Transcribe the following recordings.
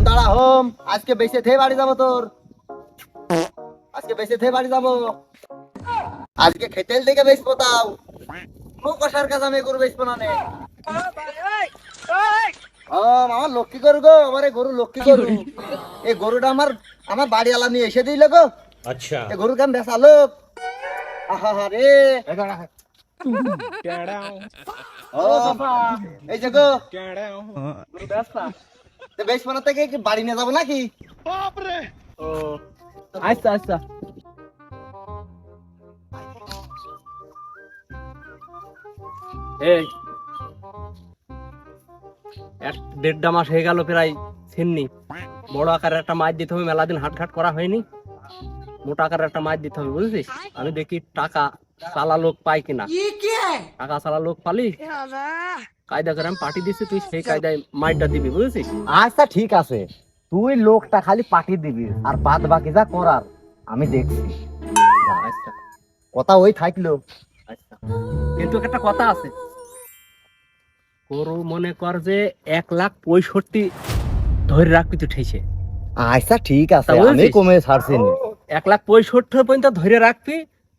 দাঁড়া হোম, আজকে বেঁচে থেকে বাড়ি যাবো তোর। আজকে বেঁচে থেকে বাড়ি যাবো। আজকে খেতেল থেকে বেচবো তাও। কোনো কষার কাজ আমি গরু বেচবো না নে। আমার লক্ষ্মী গরু গো, আমার এই গরু লক্ষ্মী গরু। এই গরুটা আমার আমার বাড়িওয়ালা নিয়ে এসে দিল গো। আচ্ছা, এই গরু কেমন বেচালো? আহা রে, এই যে গো বেশ মনে থেকে কি বাড়ি নিয়ে যাবো নাকি? ও আচ্ছা আচ্ছা। এই 1.5 মাস হয়ে গেল প্রায় ছিন্নি। বড় আকারের একটা মাছ দিতে হবে, মেলা দিন হাটঘাট করা হয়নি। মোটা আকারের একটা মাছ দিতে হবে, বুঝছিস? আমি দেখি টাকা চালা লোক পাই কিনা। টাকা চালা লোক পালি কায়দা করে আমি পাঠি দিচ্ছি, তুই সেই কায়দায় মাছটা দিবি, বুঝছিস? আচ্ছা ঠিক আছে, তুই লোকটা খালি পাঠিয়ে দিবি, আর বাদ বাকি যা করার আমি দেখছি। আচ্ছা কথা ওই থাকলো। আচ্ছা, কিন্তু একটা কথা আছে, গরু মনে কর যে 1,65,000 ধরে রাখবি তুই ঠেসে। আচ্ছা ঠিক আছে, তা আমি কমে ছাড়ছি না। 1,65,000 পর্যন্ত ধরে রাখবি,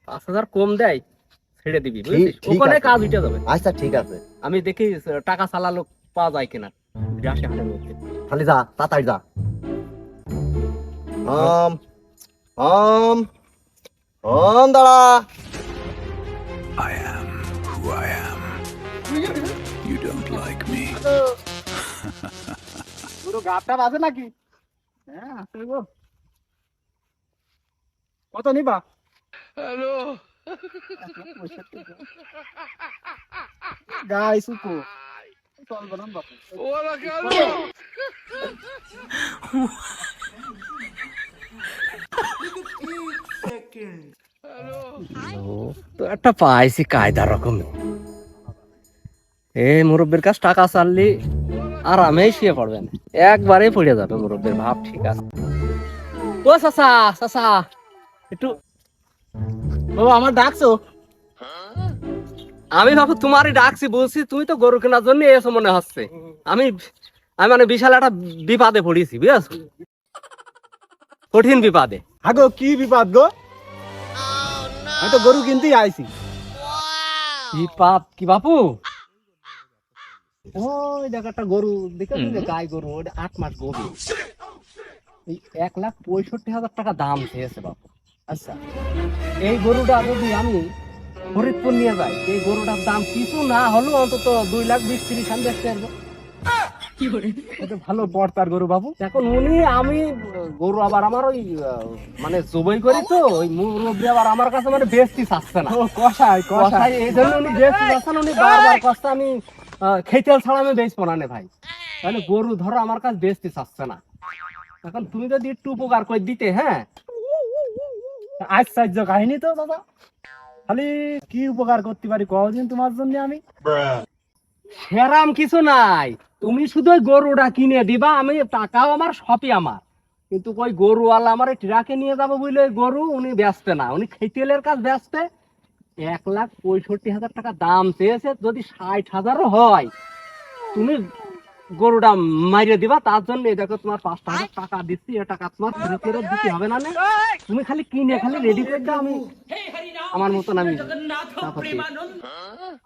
5,000 কম দেয় ছেড়ে দিবি, বুঝছিস? ওখানে কাজ উঠে যাবে। আচ্ছা ঠিক আছে, আমি দেখি টাকা চালা লোক পাওয়া যায় কিনা আসে হাটের মধ্যে। খালি যা, তাড়াতাড়ি যা। ওম ওম ওম দাঁড়া। I am who I am. You don't like me. পুরো গাবটা বাজে নাকি? হ্যাঁ আছে গো। কত নিবা? হ্যালো গাইস উকো চল বলন বাপু। ওলা গেল। তো একটা পাইছি কায়দা রকম। এই মুরব্বীর কাছে টাকা চাললি আরামে শুয়ে পড়বেন, একবারে পড়ে যাবে মুরব্বীর ভাব। ঠিক আছে ও চাচা, চাচা একটু ও আমার ডাকছো? আমি বাবু তোমারই ডাকছি, বলছি তুমি তো গরু কেনার জন্য এসো মনে হচ্ছে। আমি আমি মানে বিশাল একটা বিপদে পড়েছি, বুঝেছো? কঠিন বিপদে। আগো কি বিপদ গো? আমি তো গরু কিনতেই আইছি। বিপদ কি বাপু? ওই দেখ একটা গরু দেখেছি, গাই গরু, ওটা 8 মাস গরু, এই 1,65,000 টাকা দাম চেয়েছে বাপু। আচ্ছা, এই গরুটা যদি আমি ফরিদপুর নিয়ে যাই, এই গরুটার দাম কিছু না হলেও অন্তত 2,20,30 আমি দেখতে পারবো। ভালো পড়তার গরু বাবু। এখন আমি গরু আবার আমার ওই মানে জবাই করি, তো ওই মুরব্বী আবার আমার কাছে মানে বেচতে চাচ্ছে না। কষাই কষাই এই জন্য উনি বেচতে চাচ্ছেন, উনি বারবার কষ্ট আমি খেতেল ছাড়া আমি বেচবো না নে ভাই। তাহলে গরু ধরো আমার কাছে বেচতে চাচ্ছে না। এখন তুমি যদি একটু উপকার করে দিতে। হ্যাঁ আশ্চর্য কাহিনী তো দাদা, খালি কি উপকার করতে পারি কদিন তোমার জন্য আমি? সেরাম কিছু নাই, তুমি শুধু ওই গরুটা কিনে দিবা, আমি টাকাও আমার সবই আমার। কিন্তু ওই গরুওয়ালা আমার ট্রাকে নিয়ে যাবো বুঝলে, ওই গরু উনি বেচতে না, উনি খেতেলের কাজ বেচতে। 1,65,000 টাকা দাম চেয়েছে, যদি 60,000ও হয় তুমি গরুটা মারিয়ে দিবা। তার জন্য এই দেখো তোমার 5,000 টাকা দিচ্ছি, এ টাকা তোমার ফেরত দিতে হবে না। তুমি খালি কিনে খালি রেডি করে দাও, আমি আমার মতন আমি।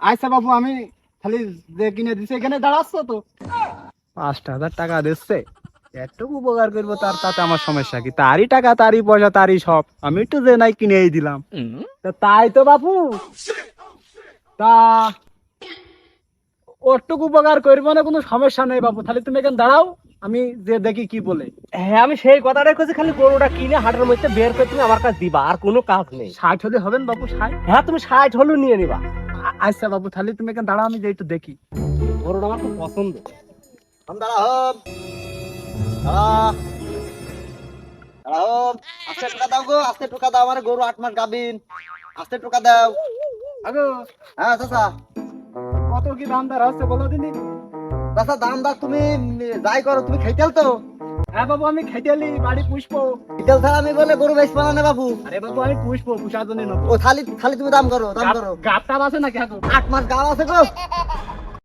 আচ্ছা বাবু, আমি খালি যে কিনে দিচ্ছি এখানে দাঁড়াচ্ছ তো, 5,000 টাকা দিচ্ছে, একটু উপকার করবো তার, তাতে আমার সমস্যা কি? তারই টাকা, তারই পয়সা, তারই সব, আমি একটু যে নাই কিনেই দিলাম। তাই তো বাবু, তা ওটুকু উপকার করবো না, কোনো সমস্যা নেই বাবু। তাহলে তুমি এখানে দাঁড়াও, আমি যে দেখি কি বলে। হ্যাঁ আমি সেই কথাটাই কইছি, খালি গরুটা কিনে হাটের মধ্যে বের করে তুমি আমার কাছে দিবা, আর কোনো কাজ নেই। 60 হলে হবেন বাবু? 60? হ্যাঁ তুমি 60 হলেও নিয়ে নিবা। আচ্ছা বাবু, তাহলে তুমি এখানে দাঁড়াও, আমি যে একটু দেখি। গরুটা আমার খুব পছন্দ। আস্তে টোকা দাও গো, আস্তে টোকা দাও, আমার গরু 8 মাস গাবিন, আস্তে টোকা দাও। আগো হ্যাঁ চাচা, কত কি দাম দর হচ্ছে বলো দিনি? চাচা দাম দর তুমি যাই করো, তুমি খাইতেল তো? হ্যাঁ বাবু আমি খেতেলি বাড়ি পুষবো। বিকেল ছাড়া আমি বলে গরু বেশ পালা না বাবু। আরে বাবু আমি পুষবো, পুষার জন্য নেবো। ও থালি থালি তুমি দাম করো দাম করো। গাবটা আছে নাকি এখন? 8 মাস গাও আছে গো।